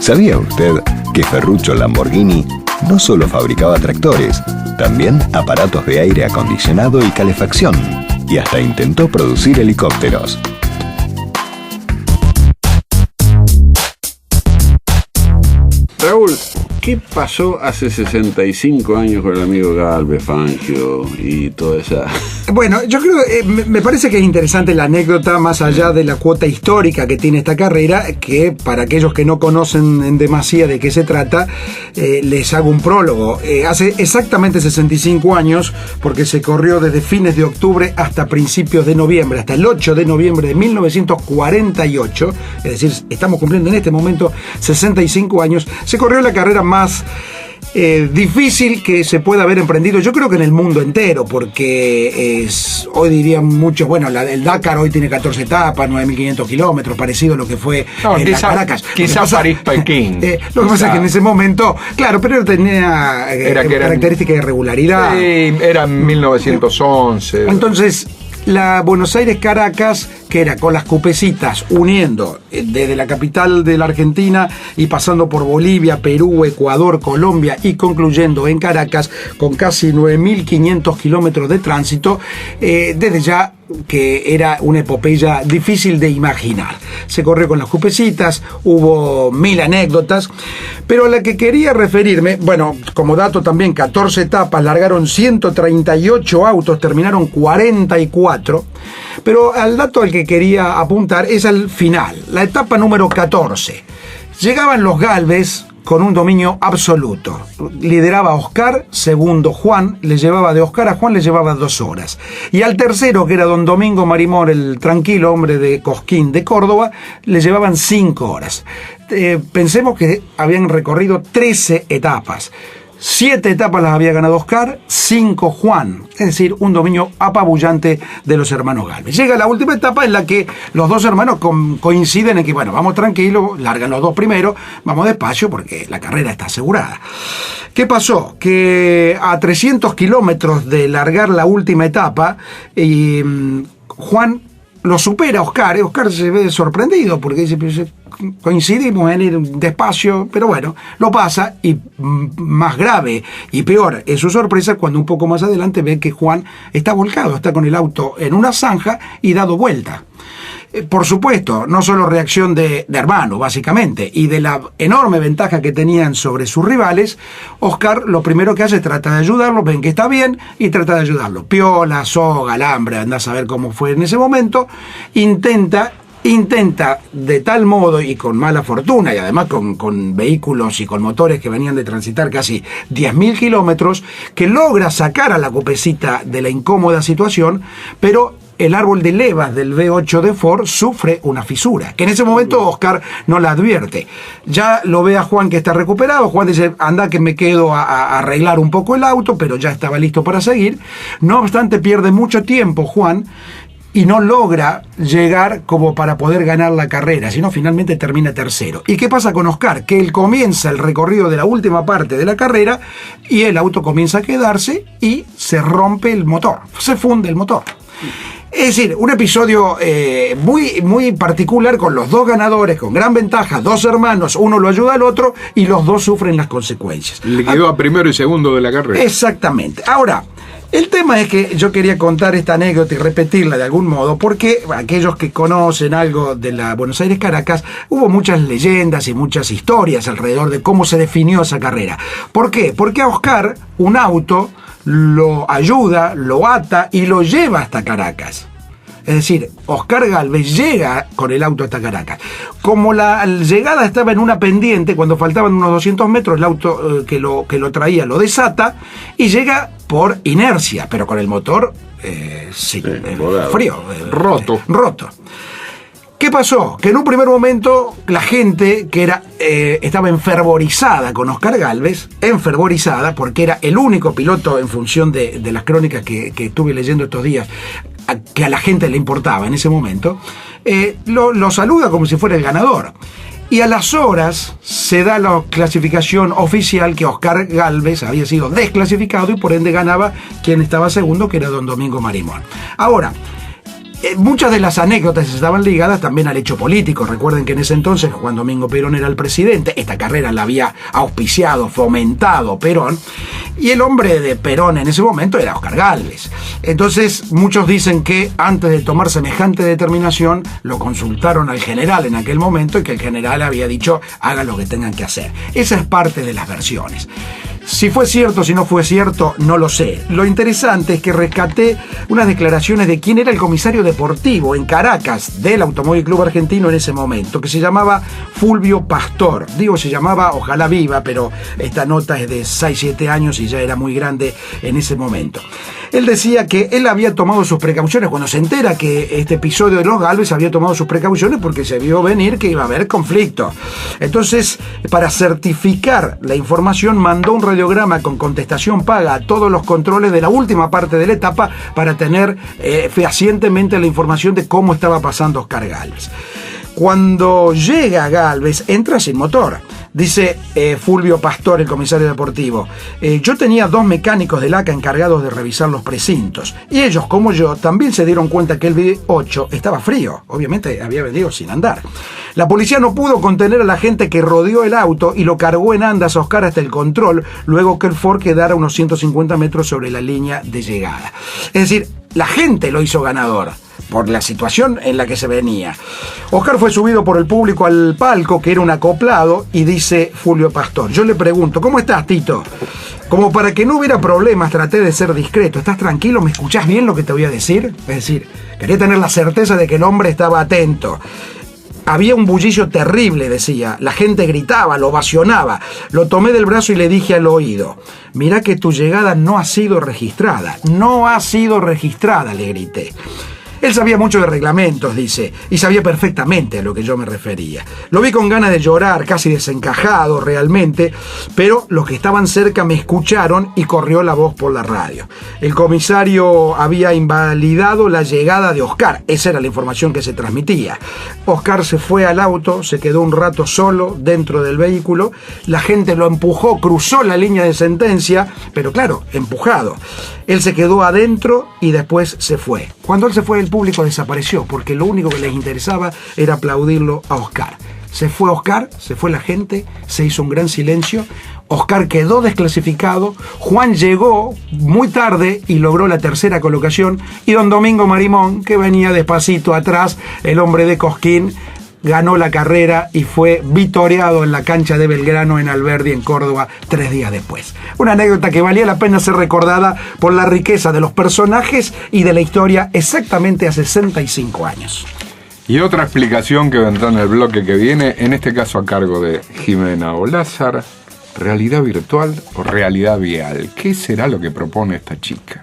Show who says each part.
Speaker 1: ¿Sabía usted que Ferruccio Lamborghini no solo fabricaba tractores, también aparatos de aire acondicionado y calefacción, y hasta intentó producir helicópteros?
Speaker 2: Raúl, ¿qué pasó hace 65 años con el amigo Galvez, Fangio y toda esa...?
Speaker 3: Bueno, yo creo que me parece que es interesante la anécdota, más allá de la cuota histórica que tiene esta carrera, que para aquellos que no conocen en demasía de qué se trata, les hago un prólogo. Hace exactamente 65 años, porque se corrió desde fines de octubre hasta principios de noviembre, hasta el 8 de noviembre de 1948, es decir, estamos cumpliendo en este momento 65 años, se corrió la carrera más difícil que se pueda haber emprendido, yo creo que en el mundo entero, porque hoy dirían muchos, bueno, el Dakar hoy tiene 14 etapas, 9.500 kilómetros, parecido a lo que fue la Caracas.
Speaker 4: Quizás París-Pekín.
Speaker 3: Lo que pasa es que en ese momento, claro, pero tenía características de regularidad.
Speaker 4: Sí, era 1911.
Speaker 3: Entonces, la Buenos Aires-Caracas, que era con las cupecitas uniendo desde la capital de la Argentina y pasando por Bolivia, Perú, Ecuador, Colombia y concluyendo en Caracas con casi 9.500 kilómetros de tránsito, desde ya que era una epopeya difícil de imaginar. Se corrió con las cupecitas, hubo 1000 anécdotas, pero a la que quería referirme, bueno, como dato también, 14 etapas, largaron 138 autos, terminaron 44, pero al dato al que quería apuntar es al final, la etapa número 14. Llegaban los Galvez con un dominio absoluto. Lideraba Oscar, segundo Juan, le llevaba de Oscar a Juan, le llevaba 2 horas. Y al tercero, que era don Domingo Marimón, el tranquilo hombre de Cosquín de Córdoba, le llevaban 5 horas. Pensemos que habían recorrido 13 etapas. 7 etapas las había ganado Oscar, 5 Juan, es decir, un dominio apabullante de los hermanos Galvez. Llega la última etapa en la que los dos hermanos coinciden en que, bueno, vamos tranquilos, largan los dos primeros, vamos despacio porque la carrera está asegurada. ¿Qué pasó? Que a 300 kilómetros de largar la última etapa, Juan lo supera a Oscar. Oscar se ve sorprendido porque dice, coincidimos en ir despacio, pero bueno, lo pasa, y más grave y peor es su sorpresa cuando un poco más adelante ve que Juan está volcado, está con el auto en una zanja y dado vuelta. Por supuesto, no solo reacción de hermano, básicamente, y de la enorme ventaja que tenían sobre sus rivales, Oscar lo primero que hace es trata de ayudarlo, ven que está bien y trata de ayudarlo. Piola, soga, alambre, anda a saber cómo fue en ese momento, intenta de tal modo y con mala fortuna y además con vehículos y con motores que venían de transitar casi 10.000 kilómetros, que logra sacar a la cupecita de la incómoda situación, pero el árbol de levas del V8 de Ford sufre una fisura, que en ese momento Oscar no la advierte. Ya lo ve a Juan que está recuperado. Juan dice, anda que me quedo a arreglar un poco el auto, pero ya estaba listo para seguir. No obstante, pierde mucho tiempo Juan y no logra llegar como para poder ganar la carrera, sino finalmente termina tercero. ¿Y qué pasa con Oscar? Que él comienza el recorrido de la última parte de la carrera y el auto comienza a quedarse y se rompe el motor, se funde el motor. Es decir, un episodio muy, muy particular con los dos ganadores, con gran ventaja, 2 hermanos, uno lo ayuda al otro y los dos sufren las consecuencias.
Speaker 4: Le quedó a primero y segundo de la carrera.
Speaker 3: Exactamente. Ahora, el tema es que yo quería contar esta anécdota y repetirla de algún modo, porque aquellos que conocen algo de la Buenos Aires-Caracas, hubo muchas leyendas y muchas historias alrededor de cómo se definió esa carrera. ¿Por qué? Porque a Oscar un auto lo ayuda, lo ata y lo lleva hasta Caracas. Es decir, Oscar Galvez llega con el auto hasta Caracas. Como la llegada estaba en una pendiente, cuando faltaban unos 200 metros, el auto que lo traía lo desata y llega por inercia, pero con el motor frío, roto. ¿Qué pasó? Que en un primer momento la gente que estaba enfervorizada con Oscar Galvez, enfervorizada porque era el único piloto, en función de las crónicas que estuve leyendo estos días, que a la gente le importaba en ese momento, lo saluda como si fuera el ganador. Y a las horas se da la clasificación oficial que Oscar Galvez había sido desclasificado y por ende ganaba quien estaba segundo, que era don Domingo Marimón. Ahora, Muchas de las anécdotas estaban ligadas también al hecho político. Recuerden que en ese entonces, Juan Domingo Perón era el presidente, esta carrera la había auspiciado, fomentado Perón, y el hombre de Perón en ese momento era Oscar Gálvez. Entonces, muchos dicen que antes de tomar semejante determinación, lo consultaron al general en aquel momento y que el general había dicho, hagan lo que tengan que hacer. Esa es parte de las versiones. Si fue cierto, si no fue cierto, no lo sé. Lo interesante es que rescaté unas declaraciones de quién era el comisario deportivo en Caracas del Automóvil Club Argentino en ese momento, que se llamaba Fulvio Pastor. Digo, se llamaba, ojalá viva, pero esta nota es de 6-7 años y ya era muy grande en ese momento. Él decía que él había tomado sus precauciones cuando se entera que este episodio de los Gálvez, había tomado sus precauciones porque se vio venir que iba a haber conflicto. Entonces, para certificar la información, mandó un radiograma con contestación paga a todos los controles de la última parte de la etapa para tener fehacientemente la información de cómo estaba pasando Oscar Gálvez. Cuando llega Gálvez, entra sin motor. Dice Fulvio Pastor, el comisario deportivo, yo tenía 2 mecánicos del ACA encargados de revisar los precintos, y ellos, como yo, también se dieron cuenta que el V8 estaba frío, obviamente había venido sin andar. La policía no pudo contener a la gente que rodeó el auto y lo cargó en andas a Oscar hasta el control, luego que el Ford quedara unos 150 metros sobre la línea de llegada. Es decir, la gente lo hizo ganador por la situación en la que se venía. Oscar fue subido por el público al palco, que era un acoplado, y dice Fulvio Pastor, yo le pregunto, ¿cómo estás, Tito? Como para que no hubiera problemas, traté de ser discreto. ¿Estás tranquilo? ¿Me escuchás bien lo que te voy a decir? Es decir, quería tener la certeza de que el hombre estaba atento. Había un bullicio terrible, decía. La gente gritaba, lo ovacionaba. Lo tomé del brazo y le dije al oído, mirá que tu llegada no ha sido registrada. No ha sido registrada, le grité. Él sabía mucho de reglamentos, dice, y sabía perfectamente a lo que yo me refería. Lo vi con ganas de llorar, casi desencajado realmente, pero los que estaban cerca me escucharon y corrió la voz por la radio. El comisario había invalidado la llegada de Oscar, esa era la información que se transmitía. Oscar se fue al auto, se quedó un rato solo dentro del vehículo, la gente lo empujó, cruzó la línea de sentencia, pero claro, empujado. Él se quedó adentro y después se fue. Cuando él se fue, el público desapareció, porque lo único que les interesaba era aplaudirlo a Oscar. Se fue Oscar, se fue la gente, se hizo un gran silencio. Oscar quedó desclasificado. Juan llegó muy tarde y logró la 3ª colocación. Y don Domingo Marimón, que venía despacito atrás, el hombre de Cosquín, ganó la carrera y fue vitoreado en la cancha de Belgrano en Alberdi, en Córdoba, 3 días después. Una anécdota que valía la pena ser recordada por la riqueza de los personajes y de la historia exactamente a 65 años.
Speaker 4: Y otra explicación que vendrá en el bloque que viene, en este caso a cargo de Jimena Olázar, realidad virtual o realidad vial. ¿Qué será lo que propone esta chica?